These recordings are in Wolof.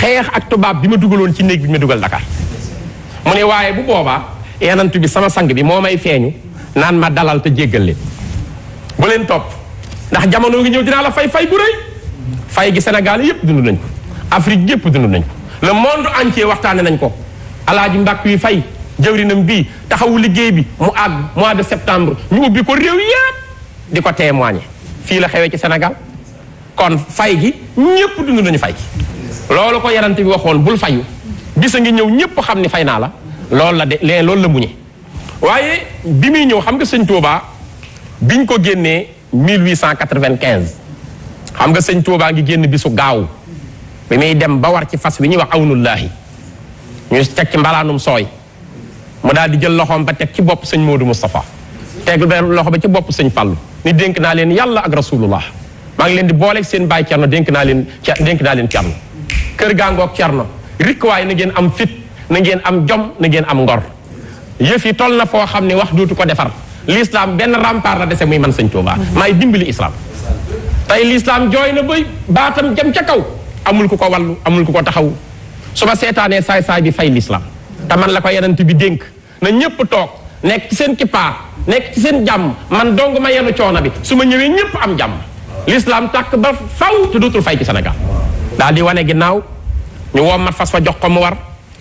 xeex ak tubaab bi ma dugaloon ci néeg bi ma dugal Dakar mu ne waaye bu boobaa yenant bi sama sang bi moo may feeñu naan ma dalal te jéggal leen bu leen topp ndax jamono ngi ñëw dinaa la fay bu rëy fay gi Sénégal yépp dund nañ ko Afrique yépp dund nañ ko le monde entier waxtaane nañ ko alaaji mbàkk wi fay jëwrinam bii taxawu liggéey bi mu àgg mois de septembre ñu ubbi ko réew yépp di ko témoigner fii la xewee ci Sénégal kon fay gi ñépp dund nañu fay loolu ko yarante bi waxoon bul fayu bisa ngi ñëw ñépp xam ni fay naa la loolu la de loolu la muñe waaye bi muy ñëw xam nga sëñ Touba biñ ko génnee 1895 xam nga sëñ Touba ngi génn bisu gaaw bi muy dem ba war ci fas wi ñuy wax awnullaahi ñu teg ci mbalaanum sooy mu daal di jël loxoom ba teg ci bopp sëñ Modou Moustapha teg loxo ba ci bopp sëñ Fallou ni dénk naa leen yàlla ak rasulullah maa ngi leen di booleeg seen baay Cerno dénk naa leen Cerno kër gaangoog Cerno rikk waaye na ngeen am fit na ngeen am jom na ngeen am ngor yëf yi toll na foo xam ne wax dootu ko defar l'islam benn rempart la dese muy man sëñ Touba maay dimbali islam tey l'islam jooy na bay baatam jëm ca kaw amul ku ko wallu amul ku ko taxaw su ma seetaanee saay-saay bi fay l'islam te man la ko yenant bi dénk na ñépp toog nekk ci seen kippaar nekk ci seen jàmm man dong ma yenu coono bi su ma ñëwee ñépp am jàmm l'islam tàkk ba faw te dootul fay ci Sénégal daal di wane ginnaaw ñu woo mat fas fa jox ko mu war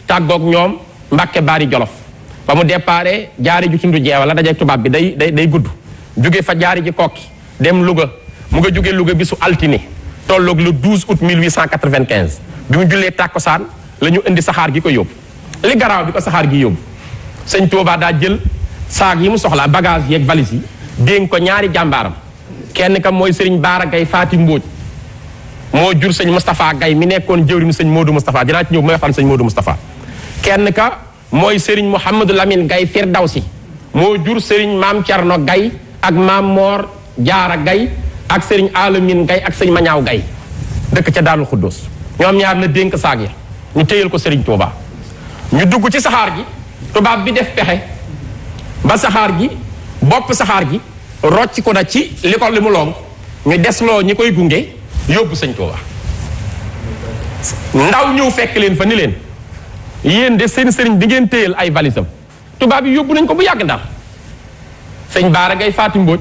tàggoog ñoom Mbàkke Baari Jolof ba mu déparé jaari ju tundu jeewa la dajeeg tubaab bi day gudd jóge fa jaari ji kokki dem Louga mu nga jóge Louga bisu altine tolloog le 12 août 1895 bi mu jullee tàkkusaan la ñu indi saxaar gi ko yóbbu li garaaw bi ko saxaar gi yóbbu sëñ Touba daa jël saag yi mu soxlaa bagage yeeg valise yi dénk ko ñaari jàmbaaram kenn ka mooy sëriñ Baara Gay Faati Mbóoj moo jur sëñ Moustapha Gay mi nekkoon jëwriñu sëñ Modou Moustapha dinaa ci ñëw may waxtaan sëñ Modou Moustapha kenn ka mooy sëriñ Mouhamadou Lamine Gay Firdawsi moo jur sëriñ Maam Cerno Gay ak Maam Moor Jaara Gay ak sëriñ Alamine Gay ak sëñ Mañaaw Gay dëkk ca Daarul Xuddoos ñoom ñaar la dénk saag ya ñu téyal ko sëriñ Touba ñu dugg ci saxaar gi tubaab bi def pexe ba saxaar gi bopp saxaar gi rocc ko na ci li mu lonk ñu desloo ñi koy gunge yóbbu sëñ Touba ndaw ñëw fekk leen fa ni leen yéen de seen sëriñ di ngeen téyal ay valisam tubaab yi yóbbu nañ ko bu yàgg ndax sëñ Baara Gay Faati Mbóoj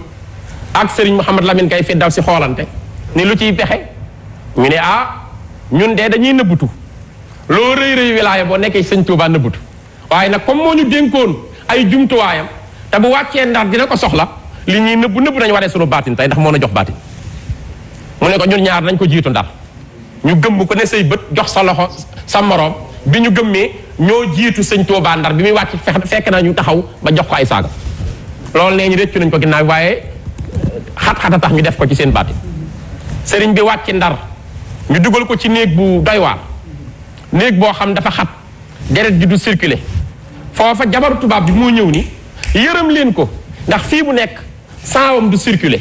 ak sëriñ Mouhamad Lamine Gay fi daw si xoolante ni lu ciy pexe ñu ne ñun de dañuy nëbbutu loo rëy wilaaya boo nekkee sëñ Touba nëbbutu waaye nag comme moo ñu dénkoon ay jumtuwaayam te bu wàccee Ndar dina ko soxla li ñuy nëbbu nañu waree sunu baatin tey ndax moo na jox baatin mu ne ko ñun ñaar nañ ko jiitu Ndar ñu gëmm ko ne say bët jox sa loxo sa moroom bi ñu gëmmee ñoo jiitu sëñ Touba Ndar bi muy wàcc fekk na ñu taxaw ba jox ko ay saaga loolu nee ñu réccu nañ ko ginnaaw waaye xat-xat a tax ñu def ko ci seen baatin sëriñ bi wàcc Ndar ñu dugal ko ci néeg bu doy waar néeg boo xam dafa xat deret ji du circuler foofa jabaru tubaab bi moo ñëw ni yërëm leen ko ndax fii mu nekk saawam du circuler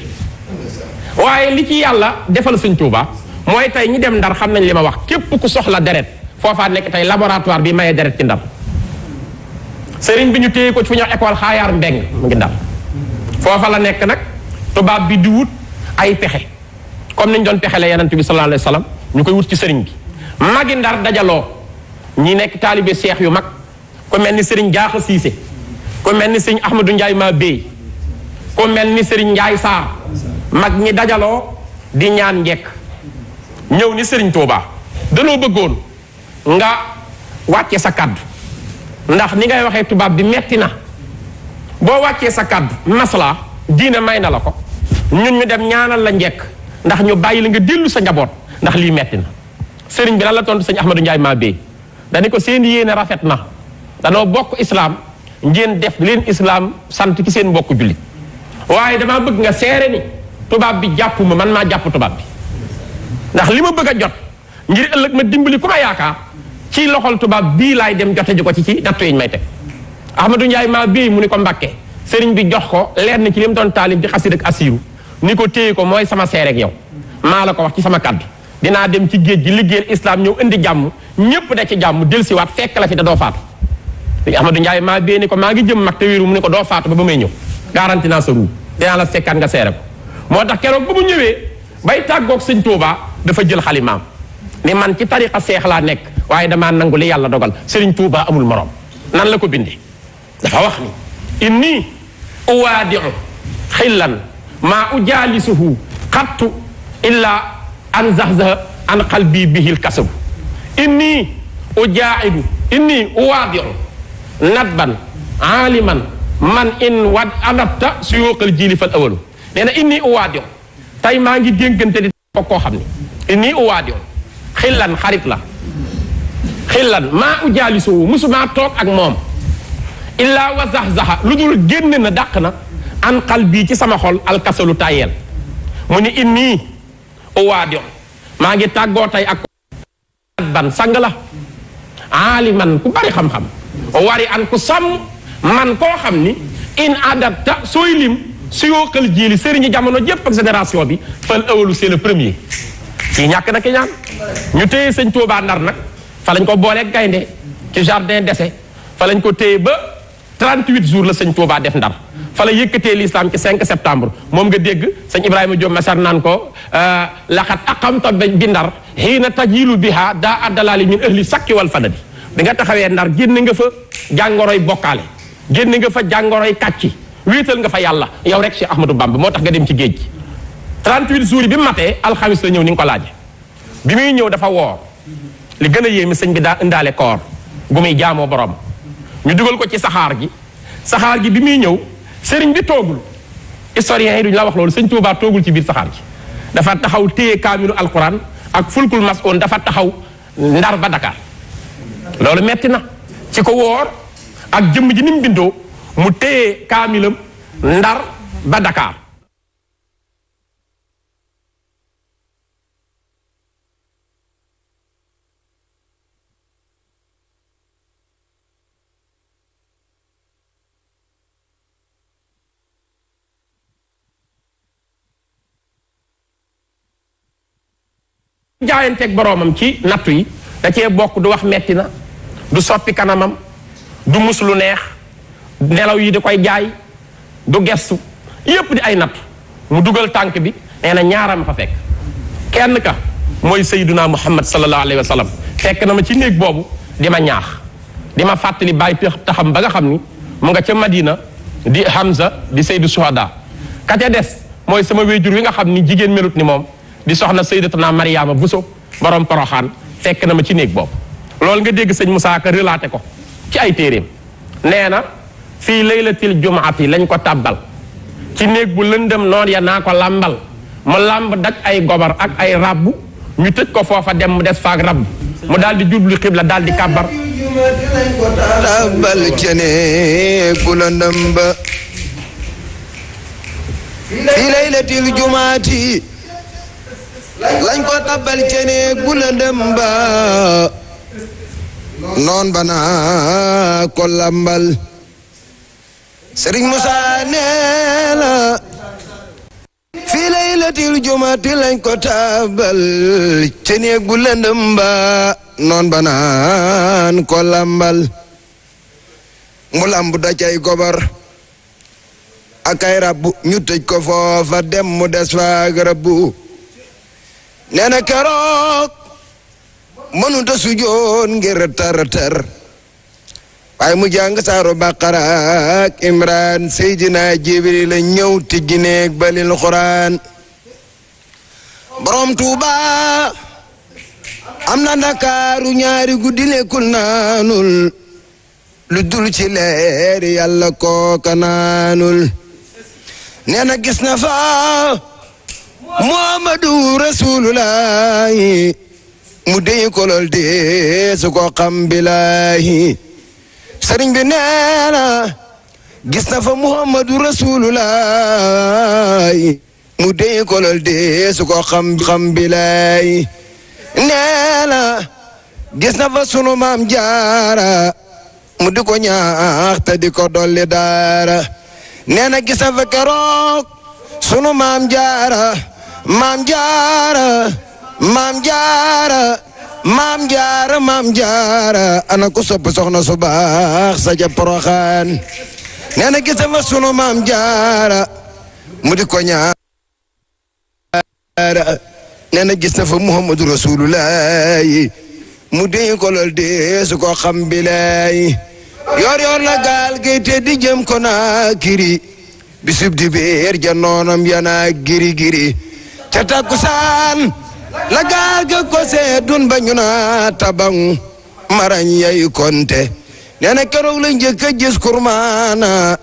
waaye li ci yàlla defal sëñ Touba mooy tey ñi dem Ndar xam nañ li ma wax képp ku soxla deret foofaa nekk tey laboratoire bi maye deret ci Ndar sëriñ bi ñu téye ko ci fu ñuy wax école Xaayaar Mbeng mu ngi Ndar foofa la nekk nag tubaab bi di wut ay pexe comme niñ doon pexe la Yonent bi sallallahu alayhi wa sallam ñu koy wut ci sëriñ bi magi Ndar dajaloo ñi nekk taalibe seex yu mag ku mel ni sëriñ Jaaxa Siise ku mel ni sëriñ Ahmadou Ndiaye maa béy ku mel ni sëriñ Ndiaye Sarr mag ñi dajaloo di ñaan njekk ñëw ni sëriñ Touba danoo bëggoon nga wàcce sa kàddu ndax ni ngay waxee tubaab bi metti na boo wàccee sa kàddu masla diine may na la ko ñun ñu dem ñaanal la njekk ndax ñu bàyyi la nga dellu sa njaboot ndax lii metti na sëriñ bi lan la tontu sëñ Ahmadou Ndiaye maa béy dañu ko seen yéene rafet na danoo bokk islaam ngeen def leen islaam sant ci seen mbokk jullit waaye damaa bëgg nga seere ni tubaab bi jàpp ma man maa jàpp tubaab bi ndax li ma bëgg a jot ngir ëllëg ma dimbali ku ma yaakaar ci loxol tubaab bii laay dem jote ji ko ci nattu yi ñu may teg Ahmadou Ndiaye maa béy mu ni ko Mbàkke sëriñ bi jox ko leer na ci li mu doon taalif di xasid ak asiru ni ko téye ko mooy sama seere ak yow maa la ko wax ci sama kaddu dinaa dem ci géej gi liggéeyal islam ñëw indi jàmm ñépp da ci jàmm dellusiwaat fekk la fi te doo faatu Ahmadou Ndiaye maa béy ni ko maa ngi jëm mag te wéeru mu ni ko doo faatu ba may ñëw garanti naa sa ruu dinaa la fekkaat nga seere ko moo tax keroog ba mu ñëwee bay tàggoog sëñ Touba dafa jël xalimaam ni man ci tariqa seex laa nekk waaye damaa nangu li yàlla dogal Serigne Touba amul morom nan la ko bindee dafa wax ni inni uwaadiu xillan maa ujaalisuhu xattu illa an zahzaha an qalbi bihil kasabu inni ujaa'idu inni uwaadiu nadban aaliman man in wad adabta suyuuqal jiili fal awalu nee na inni uwaadiu tey maa ngi dénkante di ko koo xam ne inni uwaadiu xillan xarit la xillan maa ujaalisuhu musumaa toog ak moom illaa wa zahzaha lu dul génn na dàq na an qalbi ci sama xol alkasalu tayeel mu ni inni uwaadiu maa ngi tàggoo tey ak ban sang la aaliman ku bari xam-xam wari an ku sàmm man koo xam ni in adapta sooy lim su yookal jiili sëriñi jamono jépp ak génération bi fal awalu c'est le premier kii ñàkk na ki ñaan ñu téye sëñ Tuubaa Ndar nag fa lañ ko booleeg gaynde ci jardin d'essai fa lañ ko téye ba 38 jours la sëñ Tuubaa def Ndar fa la yëkkatee l'islam ci 5 septembre moom nga dégg sëñ Ibrahima Diop Masar naan ko laxat aqamta bi Ndar xiina tajilu biha daa addalaali min ahli sakki wal fadadi bi nga taxawee Ndar génn nga fa jàngoroy bokkaale génn nga fa jàngoroy kàcci wéetal nga fa yàlla yow rek Cheikh Ahmadou Bamba moo tax nga dem ci géej gi 38 jours yi bi mu matee alxamis la ñëw ni nga ko laaje bi muy ñëw dafa woor li gën a yéemi sëñ bi daa indaale koor gu muy jaamoo borom ñu dugal ko ci saxaar gi bi muy ñëw sëriñ bi toogul historiens yi duñ la wax loolu sëñ Tuubaa toogul ci biir saxaar gi dafa taxaw téye kaamilu alquran ak fulkul masoon dafa taxaw Ndar ba Dakar loolu metti na ci ko woor ak jëmm ji ni mu bindoo mu téye kaamilam Ndar ba Dakar jaayanteeg boroomam ci nattu yi da cee bokk du wax metti na du soppi kanamam du mus lu neex nelaw yi da koy jaay du gestu yépp di ay nattu mu dugal tànk bi nee na ñaaram fa fekk kenn ka mooy sayyiduna Muhammad sallallahu alayhi wa sallam fekk na ma ci néeg boobu di ma ñaax di ma fàttali bàyyi taxam ba nga xam ni mu nga ca Madina di Hamza di sayyidu suhada ka ca des mooy sama wéjur wi nga xam ni jigéen melut ni moom di soxna sayyidatuna Mariama Buso borom Poroxaan fekk na ma ci néeg boobu loolu nga dégg sëñ Moussa Ka relaté ko ci ay téeréem nee na fii laylatil jumaati lañ ko tàbbal ci néeg bu lëndëm noon ya naa ko làmbal mu làmb daj ay gobar ak ay rabbu ñu tëj ko foofa dem mu des faak rabb mu daal di jublu xibla daal di kàbbar tàbbal ci néeg bu lëndëm ba fii laylatil jumaati lañ ko tàbbal ci néeg bu lëndëm ba noon ba naa ko làmbal Sëriñ Musaa nee la fii laylatil jumaati lañ ko tàbbal ci néeg bu lëndëm ba noon ba naan ko làmbal mu làmb da cay gobar ak ay rabbu ñu tëj ko foofa dem mu des faak rabbu nee na keroog mënuta sujoon ngir tar waaye mu jàng saaru Baqara ak Imraan Seydina Jibril la ñëw tijji néeg balil Quraan borom Tuuba am na Ndakaaru ñaari guddi lekkul naanul lu dul ci leer yàlla kooka naanul nee na gis na fa Muhammadu Rasulullahi mu dey ko lool de su ko xam billahi sëriñ bi nee na gis na fa Muhammadu Rasulullahi mu dey ko lool de su ko xam billahi nee na gis na fa sunu maam jaara mu di ko ñaax te di ko dolli daara nee na gis na fa keroog sunu maam jaara maam jaara ana ku sopp soxna su baax sa ja Poroxaan nee na gis na fa sunu maam jaara mu di ko ñaara nee na gis na fa Muhammadu Rasulullahi mu déy ko lool dee su ko xam bilaay yor la gaal gay te di jëm ko naa kiri bisub di beer ja noonam yana giri ca takkusaan la gaal ga ko seedun ba ñu naa tabang marañ yay konte nee na keroog la njëkk a gis kurmaana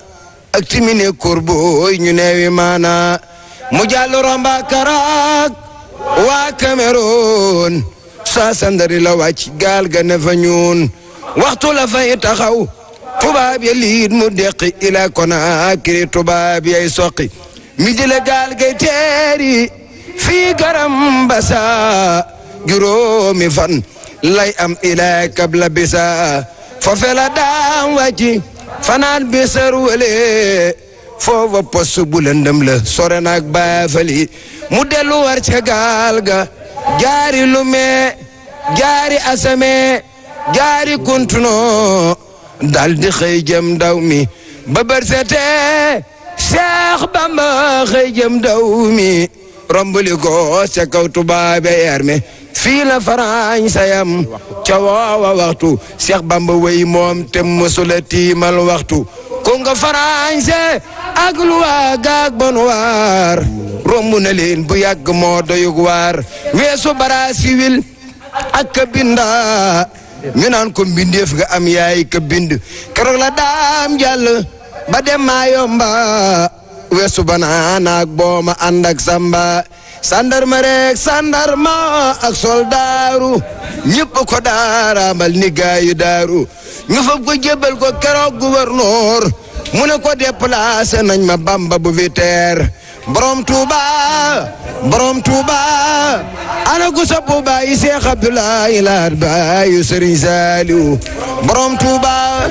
ak timine kurbooy ñu neewi maana mu jàllu romba karak waa Cameroun saa sandari la wàcc gaal ga ne fa ñuun waxtu la fay taxaw tubaab ya liit mu deqi ila Konaakiri tubaab yay soqi mi jële gaal gay teeri fii garam basa juróomi fan lay am ila kabla bisa foofe la daam wàcci fanaan bisar wale foofa post bu lëndëm la sore naag baafali mu dellu war ca gaal ga jaari lume jaari asame jaari kuntuno dal di xëy jëm ndaw mi ba bër sete Seex Bamba xëy jëm ndaw mi rombali ko ca kaw tubaabe arme fii la farañ sayam ca woowa waxtu Seex Bamba wey moom te mësula tiimal waxtu ko nga farañ se ak lu waa gaag bon waar romb na leen bu yàgg moo doyug waar weesu bara siwil ak ka binda ñu naan ko mbindeef nga am yaay ka bind keroog la daam jàll ba dem maa yomba weesu banaana ak booma ànd ak samba sandarma rek sandarma ak soldaaru ñëpp ko daaraamal ni gaayu daaru ñu fab ko jébbal ko keroog gouverneur mu ne ko déplacé nañ ma Bamba bu viteer borom Touba ana ku sopp baayu Seex Abdoulaye Laat baayu Sëriñ Saaliw borom Touba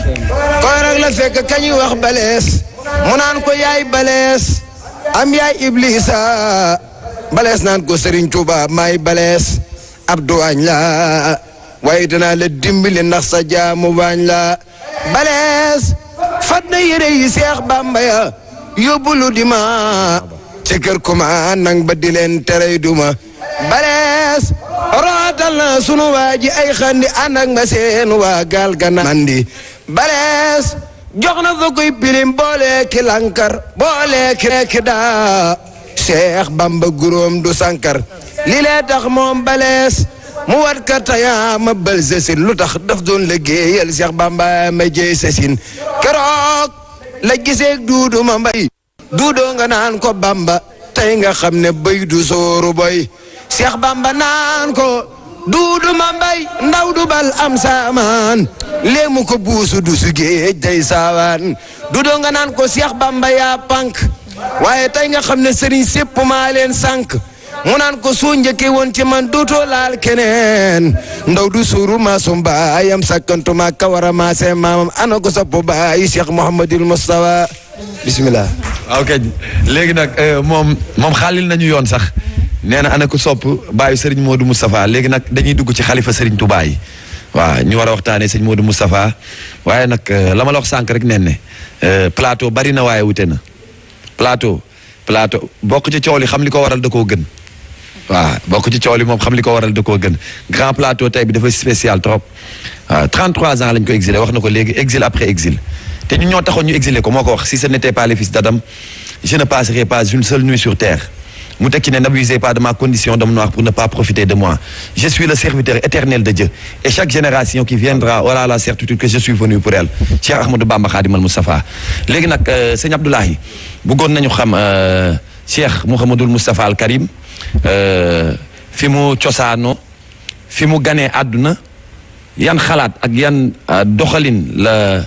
koy rek la fekk kañuy wax balees mu naan ko yaay balees am yaay Iblisa balees naan ko Sëriñ Touba maay balees Abdou waañ la waaye dinaa la dimbali ndax sa jaamu waañ la balees fat na yére yi Seex Bamba ya yóbbulu di ma ci kër kuma nang ba di leen terey duma balees rootal na sunu waa ji ay xandi ànd ak ma seen waa gaal gana mandi balees jox na fa koy pilim boole ki lankar boole ki daa Seex Bamba guróom du sankar li lee tax moom balees mu wat ka taya ma bël sesin lu tax daf doon liggéeyal Seex Bamba ma jëy sesin keroog la giseeg duudu ma mbay duudoo nga naan ko Bamba tey nga xam ne bëy du sooru boy Seex Bamba naan ko duudu ma mbay ndaw du bal am saamaan léemu ko buusu du su géej day saawaan duudoo nga naan ko Seex Bamba yaa pank waaye tey nga xam ne sëriñ sépp maa leen sànk mu naan ko soo njëkkee woon ci man duutoo laal keneen ndaw du suuru maasum baayam sakkantuma kawara maase maamam ana ko sopp baayu Cheikh Mouhamadul Moustapha bismillah. ok léegi nag moom xaalil nañu yoon sax nee na ana ko sopp baayu Serigne Modou Moustapha léegi nag dañuy dugg ci xalifa Serigne Touba yi waaw ñu war a waxtaanee sëñ Modou Moustapha waaye nag la ma la wax sànq rek nen ne plateau bari na waaye wute na plateau bokk ci coow li xam li ko waral da koo gën. waaw bokk ci coow li moom xam li ko waral da koo gën grand plateau tey bi dafa spécial trop 33 ans lañ ko exilé wax na ko léegi exil après exil te ñun ñoo taxoon ñu exilé ko moo ko wax si ce n'était pas les fils d'Adam je ne passerai pas une seule nuit sur terre mu tekki ne n'abusez pas de ma condition d'homme noir pour ne pas profiter de moi je suis le serviteur éternel de Dieu et chaque génération qui viendra aura la certitude que je suis venu pour elle Cheikh Ahmadou Bamba Khadimal Moustapha léegi nag sëñ Abdoulahi bëggoon nañu xam Cheikh Mouhamadoul Moustapha Al Karim fi mu cosaano fi mu ganee àdduna yan xalaat ak yan doxalin la